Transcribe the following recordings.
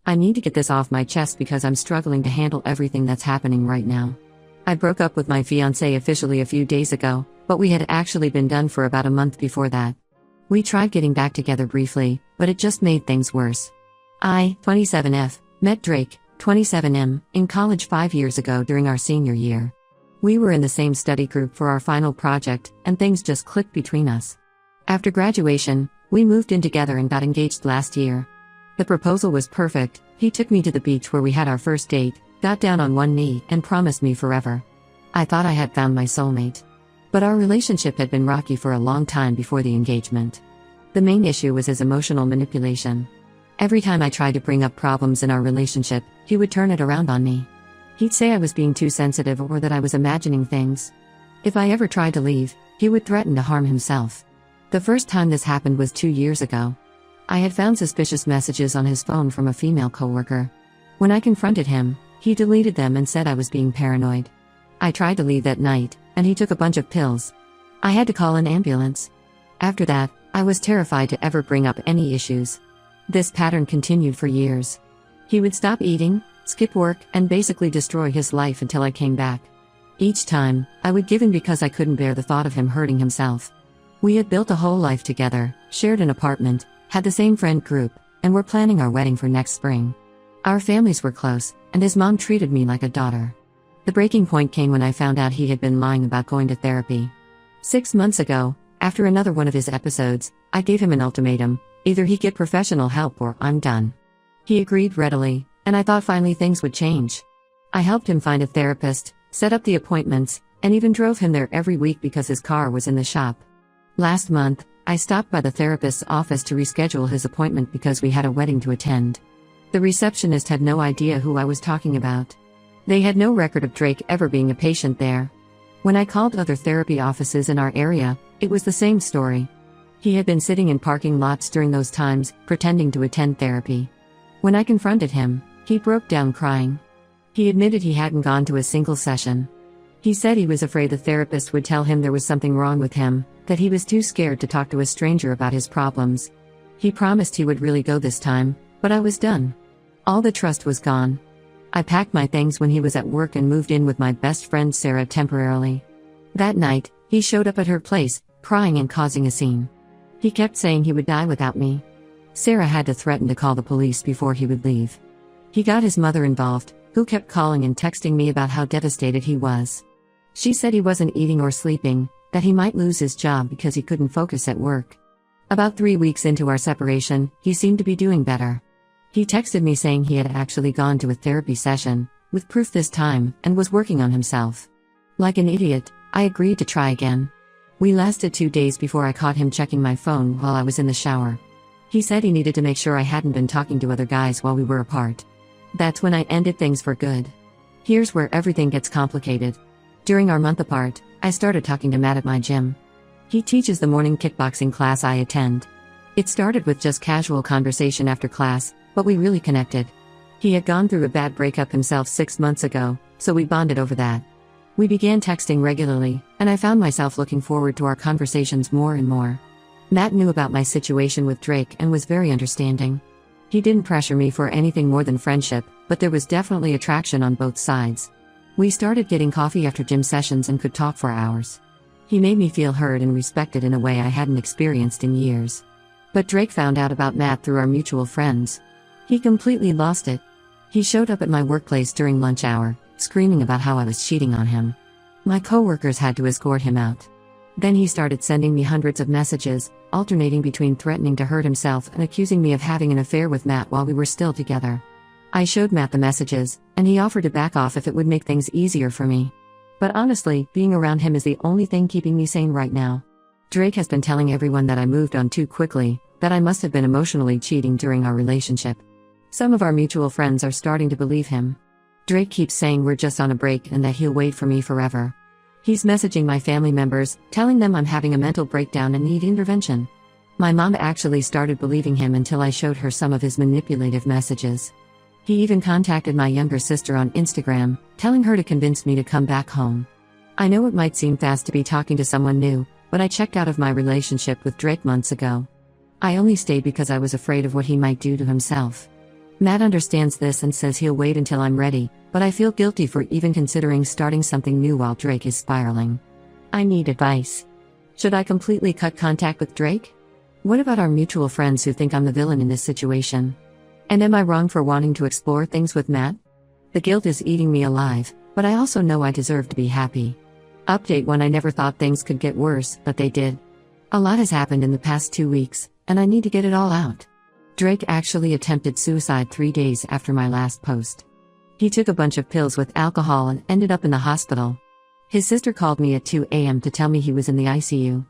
I need to get this off my chest because I'm struggling to handle everything that's happening right now. I broke up with my fiancé officially a few days ago, but we had actually been done for about a month before that. We tried getting back together briefly, but it just made things worse. I, 27F, met Drake, 27M, in college 5 years ago during our senior year. We were in the same study group for our final project, and things just clicked between us. After graduation, we moved in together and got engaged last year. The proposal was perfect. He took me to the beach where we had our first date, got down on one knee, and promised me forever. I thought I had found my soulmate. But our relationship had been rocky for a long time before the engagement. The main issue was his emotional manipulation. Every time I tried to bring up problems in our relationship, he would turn it around on me. He'd say I was being too sensitive or that I was imagining things. If I ever tried to leave, he would threaten to harm himself. The first time this happened was 2 years ago. I had found suspicious messages on his phone from a female coworker. When I confronted him, he deleted them and said I was being paranoid. I tried to leave that night, and he took a bunch of pills. I had to call an ambulance. After that, I was terrified to ever bring up any issues. This pattern continued for years. He would stop eating, skip work, and basically destroy his life until I came back. Each time, I would give in because I couldn't bear the thought of him hurting himself. We had built a whole life together, shared an apartment, had the same friend group, and were planning our wedding for next spring. Our families were close, and his mom treated me like a daughter. The breaking point came when I found out he had been lying about going to therapy. 6 months ago, after another one of his episodes, I gave him an ultimatum: either he get professional help or I'm done. He agreed readily, and I thought finally things would change. I helped him find a therapist, set up the appointments, and even drove him there every week because his car was in the shop. Last month, I stopped by the therapist's office to reschedule his appointment because we had a wedding to attend. The receptionist had no idea who I was talking about. They had no record of Drake ever being a patient there. When I called other therapy offices in our area, it was the same story. He had been sitting in parking lots during those times, pretending to attend therapy. When I confronted him, he broke down crying. He admitted he hadn't gone to a single session. He said he was afraid the therapist would tell him there was something wrong with him, that he was too scared to talk to a stranger about his problems. He promised he would really go this time, but I was done. All the trust was gone. I packed my things when he was at work and moved in with my best friend Sarah temporarily. That night, he showed up at her place, crying and causing a scene. He kept saying he would die without me. Sarah had to threaten to call the police before he would leave. He got his mother involved, who kept calling and texting me about how devastated he was. She said he wasn't eating or sleeping, that he might lose his job because he couldn't focus at work. About 3 weeks into our separation, he seemed to be doing better. He texted me saying he had actually gone to a therapy session, with proof this time, and was working on himself. Like an idiot, I agreed to try again. We lasted 2 days before I caught him checking my phone while I was in the shower. He said he needed to make sure I hadn't been talking to other guys while we were apart. That's when I ended things for good. Here's where everything gets complicated. During our month apart, I started talking to Matt at my gym. He teaches the morning kickboxing class I attend. It started with just casual conversation after class, but we really connected. He had gone through a bad breakup himself 6 months ago, so we bonded over that. We began texting regularly, and I found myself looking forward to our conversations more and more. Matt knew about my situation with Drake and was very understanding. He didn't pressure me for anything more than friendship, but there was definitely attraction on both sides. We started getting coffee after gym sessions and could talk for hours. He made me feel heard and respected in a way I hadn't experienced in years. But Drake found out about Matt through our mutual friends. He completely lost it. He showed up at my workplace during lunch hour, screaming about how I was cheating on him. My coworkers had to escort him out. Then he started sending me hundreds of messages, alternating between threatening to hurt himself and accusing me of having an affair with Matt while we were still together. I showed Matt the messages, and he offered to back off if it would make things easier for me. But honestly, being around him is the only thing keeping me sane right now. Drake has been telling everyone that I moved on too quickly, that I must have been emotionally cheating during our relationship. Some of our mutual friends are starting to believe him. Drake keeps saying we're just on a break and that he'll wait for me forever. He's messaging my family members, telling them I'm having a mental breakdown and need intervention. My mom actually started believing him until I showed her some of his manipulative messages. He even contacted my younger sister on Instagram, telling her to convince me to come back home. I know it might seem fast to be talking to someone new, but I checked out of my relationship with Drake months ago. I only stayed because I was afraid of what he might do to himself. Matt understands this and says he'll wait until I'm ready, but I feel guilty for even considering starting something new while Drake is spiraling. I need advice. Should I completely cut contact with Drake? What about our mutual friends who think I'm the villain in this situation? And am I wrong for wanting to explore things with Matt? The guilt is eating me alive, but I also know I deserve to be happy. Update 1: I never thought things could get worse, but they did. A lot has happened in the past 2 weeks, and I need to get it all out. Drake actually attempted suicide 3 days after my last post. He took a bunch of pills with alcohol and ended up in the hospital. His sister called me at 2 a.m. to tell me he was in the ICU.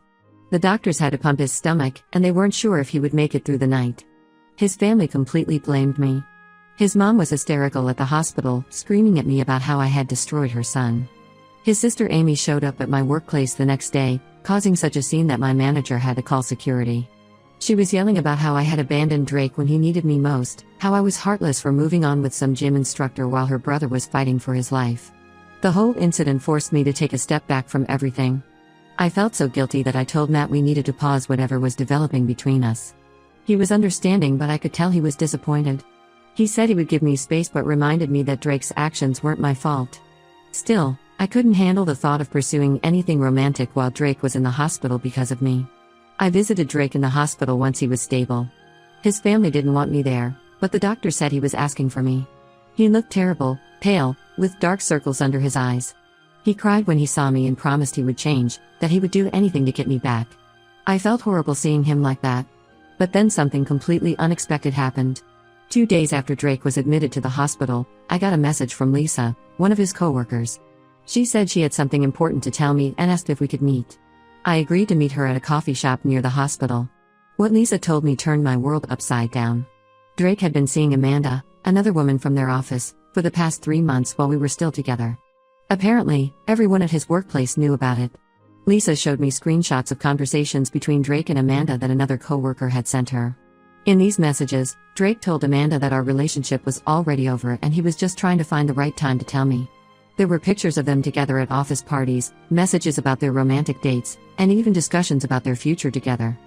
The doctors had to pump his stomach, and they weren't sure if he would make it through the night. His family completely blamed me. His mom was hysterical at the hospital, screaming at me about how I had destroyed her son. His sister Amy showed up at my workplace the next day, causing such a scene that my manager had to call security. She was yelling about how I had abandoned Drake when he needed me most, how I was heartless for moving on with some gym instructor while her brother was fighting for his life. The whole incident forced me to take a step back from everything. I felt so guilty that I told Matt we needed to pause whatever was developing between us. He was understanding, but I could tell he was disappointed. He said he would give me space but reminded me that Drake's actions weren't my fault. Still, I couldn't handle the thought of pursuing anything romantic while Drake was in the hospital because of me. I visited Drake in the hospital once he was stable. His family didn't want me there, but the doctor said he was asking for me. He looked terrible, pale, with dark circles under his eyes. He cried when he saw me and promised he would change, that he would do anything to get me back. I felt horrible seeing him like that. But then something completely unexpected happened. 2 days after Drake was admitted to the hospital, I got a message from Lisa, one of his coworkers. She said she had something important to tell me and asked if we could meet. I agreed to meet her at a coffee shop near the hospital. What Lisa told me turned my world upside down. Drake had been seeing Amanda, another woman from their office, for the past 3 months while we were still together. Apparently, everyone at his workplace knew about it. Lisa showed me screenshots of conversations between Drake and Amanda that another coworker had sent her. In these messages, Drake told Amanda that our relationship was already over and he was just trying to find the right time to tell me. There were pictures of them together at office parties, messages about their romantic dates, and even discussions about their future together.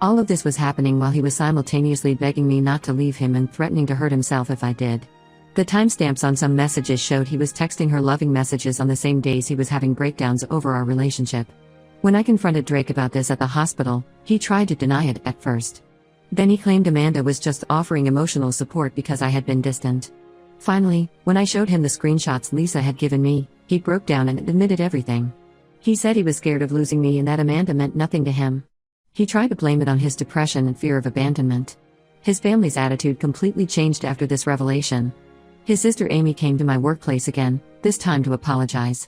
All of this was happening while he was simultaneously begging me not to leave him and threatening to hurt himself if I did. The timestamps on some messages showed he was texting her loving messages on the same days he was having breakdowns over our relationship. When I confronted Drake about this at the hospital, he tried to deny it at first. Then he claimed Amanda was just offering emotional support because I had been distant. Finally, when I showed him the screenshots Lisa had given me, he broke down and admitted everything. He said he was scared of losing me and that Amanda meant nothing to him. He tried to blame it on his depression and fear of abandonment. His family's attitude completely changed after this revelation. His sister Amy came to my workplace again, this time to apologize.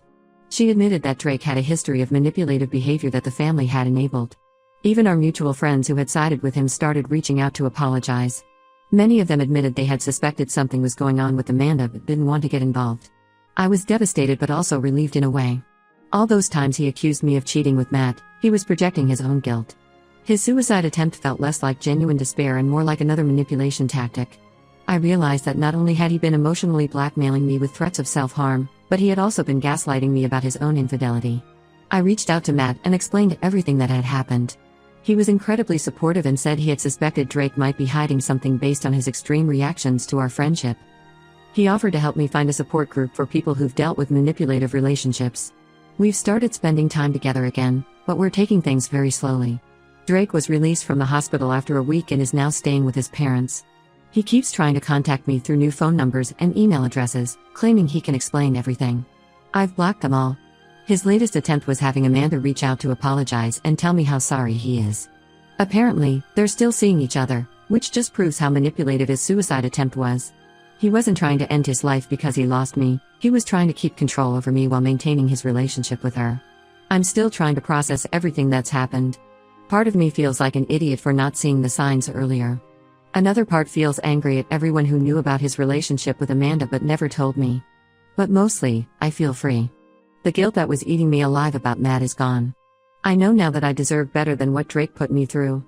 She admitted that Drake had a history of manipulative behavior that the family had enabled. Even our mutual friends who had sided with him started reaching out to apologize. Many of them admitted they had suspected something was going on with Amanda but didn't want to get involved. I was devastated but also relieved in a way. All those times he accused me of cheating with Matt, he was projecting his own guilt. His suicide attempt felt less like genuine despair and more like another manipulation tactic. I realized that not only had he been emotionally blackmailing me with threats of self-harm, but he had also been gaslighting me about his own infidelity. I reached out to Matt and explained everything that had happened. He was incredibly supportive and said he had suspected Drake might be hiding something based on his extreme reactions to our friendship. He offered to help me find a support group for people who've dealt with manipulative relationships. We've started spending time together again, but we're taking things very slowly. Drake was released from the hospital after a week and is now staying with his parents. He keeps trying to contact me through new phone numbers and email addresses, claiming he can explain everything. I've blocked them all. His latest attempt was having Amanda reach out to apologize and tell me how sorry he is. Apparently, they're still seeing each other, which just proves how manipulative his suicide attempt was. He wasn't trying to end his life because he lost me, he was trying to keep control over me while maintaining his relationship with her. I'm still trying to process everything that's happened. Part of me feels like an idiot for not seeing the signs earlier. Another part feels angry at everyone who knew about his relationship with Amanda but never told me. But mostly, I feel free. The guilt that was eating me alive about Matt is gone. I know now that I deserve better than what Drake put me through.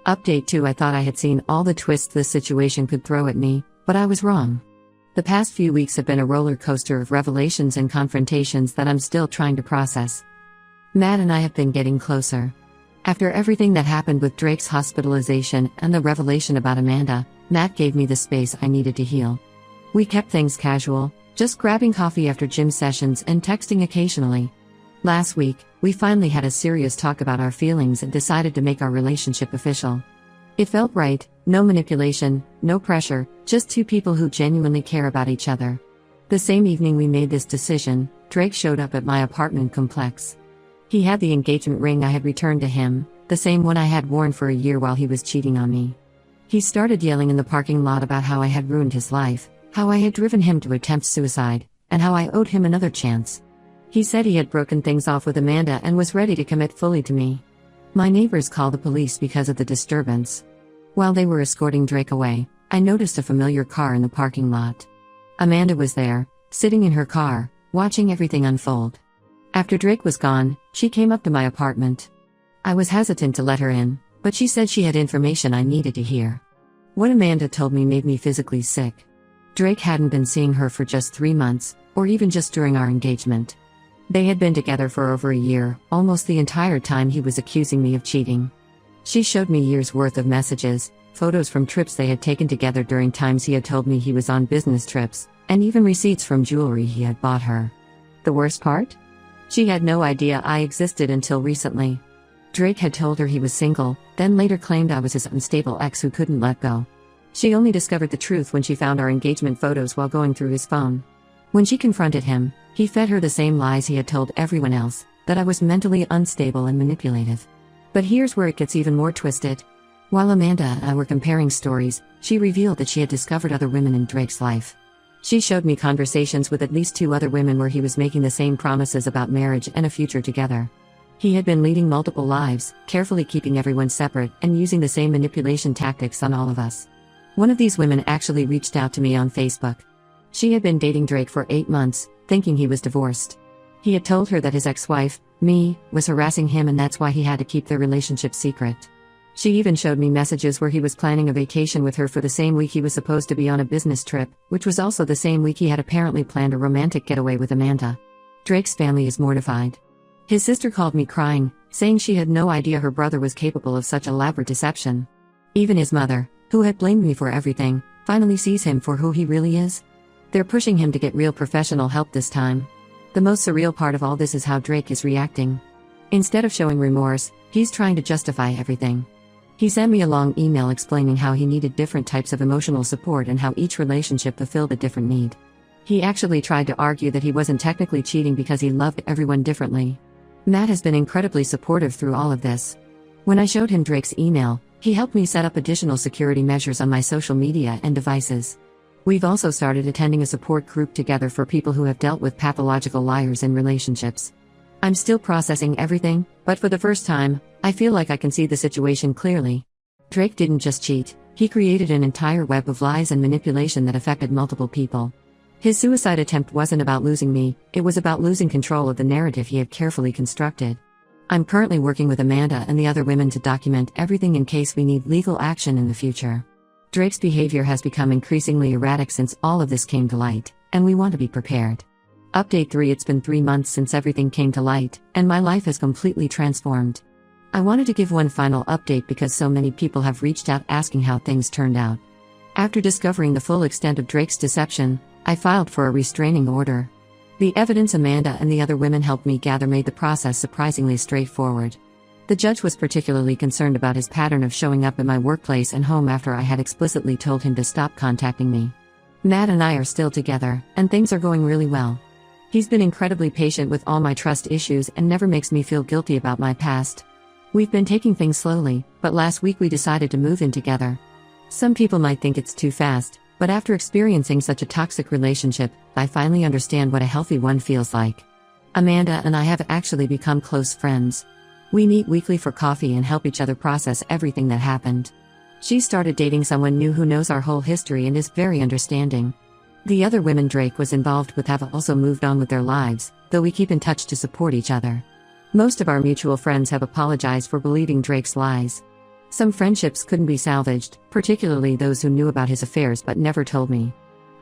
Update 2: I thought I had seen all the twists this situation could throw at me, but I was wrong. The past few weeks have been a roller coaster of revelations and confrontations that I'm still trying to process. Matt and I have been getting closer. After everything that happened with Drake's hospitalization and the revelation about Amanda, Matt gave me the space I needed to heal. We kept things casual, just grabbing coffee after gym sessions and texting occasionally. Last week, we finally had a serious talk about our feelings and decided to make our relationship official. It felt right, no manipulation, no pressure, just two people who genuinely care about each other. The same evening we made this decision, Drake showed up at my apartment complex. He had the engagement ring I had returned to him, the same one I had worn for a year while he was cheating on me. He started yelling in the parking lot about how I had ruined his life, how I had driven him to attempt suicide, and how I owed him another chance. He said he had broken things off with Amanda and was ready to commit fully to me. My neighbors called the police because of the disturbance. While they were escorting Drake away, I noticed a familiar car in the parking lot. Amanda was there, sitting in her car, watching everything unfold. After Drake was gone, she came up to my apartment. I was hesitant to let her in, but she said she had information I needed to hear. What Amanda told me made me physically sick. Drake hadn't been seeing her for just 3 months, or even just during our engagement. They had been together for over a year, almost the entire time he was accusing me of cheating. She showed me years' worth of messages, photos from trips they had taken together during times he had told me he was on business trips, and even receipts from jewelry he had bought her. The worst part? She had no idea I existed until recently. Drake had told her he was single, then later claimed I was his unstable ex who couldn't let go. She only discovered the truth when she found our engagement photos while going through his phone. When she confronted him, he fed her the same lies he had told everyone else, that I was mentally unstable and manipulative. But here's where it gets even more twisted. While Amanda and I were comparing stories, she revealed that she had discovered other women in Drake's life. She showed me conversations with at least 2 other women where he was making the same promises about marriage and a future together. He had been leading multiple lives, carefully keeping everyone separate and using the same manipulation tactics on all of us. One of these women actually reached out to me on Facebook. She had been dating Drake for 8 months, thinking he was divorced. He had told her that his ex-wife, me, was harassing him and that's why he had to keep their relationship secret. She even showed me messages where he was planning a vacation with her for the same week he was supposed to be on a business trip, which was also the same week he had apparently planned a romantic getaway with Amanda. Drake's family is mortified. His sister called me crying, saying she had no idea her brother was capable of such elaborate deception. Even his mother, who had blamed me for everything, finally sees him for who he really is. They're pushing him to get real professional help this time. The most surreal part of all this is how Drake is reacting. Instead of showing remorse, he's trying to justify everything. He sent me a long email explaining how he needed different types of emotional support and how each relationship fulfilled a different need. He actually tried to argue that he wasn't technically cheating because he loved everyone differently. Matt has been incredibly supportive through all of this. When I showed him Drake's email, he helped me set up additional security measures on my social media and devices. We've also started attending a support group together for people who have dealt with pathological liars in relationships. I'm still processing everything, but for the first time, I feel like I can see the situation clearly. Drake didn't just cheat, he created an entire web of lies and manipulation that affected multiple people. His suicide attempt wasn't about losing me, it was about losing control of the narrative he had carefully constructed. I'm currently working with Amanda and the other women to document everything in case we need legal action in the future. Drake's behavior has become increasingly erratic since all of this came to light, and we want to be prepared. Update 3: It's been 3 months since everything came to light, and my life has completely transformed. I wanted to give one final update because so many people have reached out asking how things turned out. After discovering the full extent of Drake's deception, I filed for a restraining order. The evidence Amanda and the other women helped me gather made the process surprisingly straightforward. The judge was particularly concerned about his pattern of showing up at my workplace and home after I had explicitly told him to stop contacting me. Matt and I are still together, and things are going really well. He's been incredibly patient with all my trust issues and never makes me feel guilty about my past. We've been taking things slowly, but last week we decided to move in together. Some people might think it's too fast, but after experiencing such a toxic relationship, I finally understand what a healthy one feels like. Amanda and I have actually become close friends. We meet weekly for coffee and help each other process everything that happened. She started dating someone new who knows our whole history and is very understanding. The other women Drake was involved with have also moved on with their lives, though we keep in touch to support each other. Most of our mutual friends have apologized for believing Drake's lies. Some friendships couldn't be salvaged, particularly those who knew about his affairs but never told me.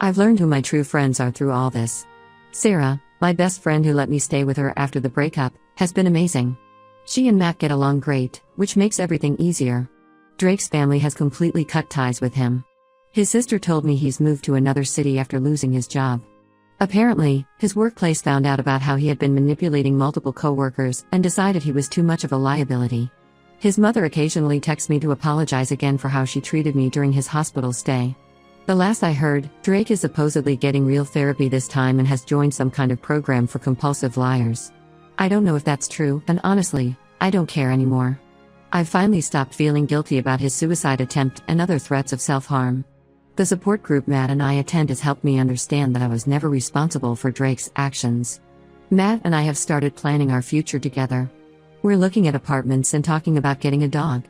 I've learned who my true friends are through all this. Sarah, my best friend who let me stay with her after the breakup, has been amazing. She and Matt get along great, which makes everything easier. Drake's family has completely cut ties with him. His sister told me he's moved to another city after losing his job. Apparently, his workplace found out about how he had been manipulating multiple coworkers and decided he was too much of a liability. His mother occasionally texts me to apologize again for how she treated me during his hospital stay. The last I heard, Drake is supposedly getting real therapy this time and has joined some kind of program for compulsive liars. I don't know if that's true, and honestly, I don't care anymore. I've finally stopped feeling guilty about his suicide attempt and other threats of self-harm. The support group Matt and I attend has helped me understand that I was never responsible for Drake's actions. Matt and I have started planning our future together. We're looking at apartments and talking about getting a dog.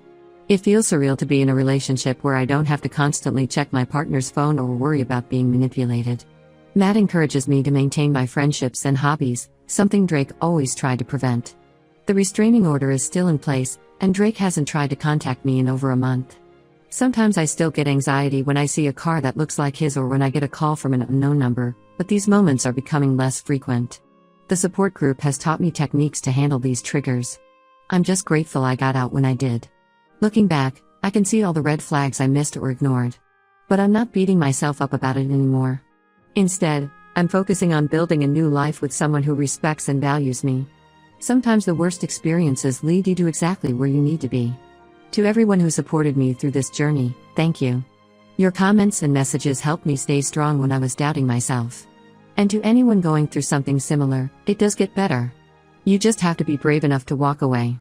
It feels surreal to be in a relationship where I don't have to constantly check my partner's phone or worry about being manipulated. Matt encourages me to maintain my friendships and hobbies, something Drake always tried to prevent. The restraining order is still in place, and Drake hasn't tried to contact me in over a month. Sometimes I still get anxiety when I see a car that looks like his or when I get a call from an unknown number, but these moments are becoming less frequent. The support group has taught me techniques to handle these triggers. I'm just grateful I got out when I did. Looking back, I can see all the red flags I missed or ignored. But I'm not beating myself up about it anymore. Instead, I'm focusing on building a new life with someone who respects and values me. Sometimes the worst experiences lead you to exactly where you need to be. To everyone who supported me through this journey, thank you. Your comments and messages helped me stay strong when I was doubting myself. And to anyone going through something similar, it does get better. You just have to be brave enough to walk away.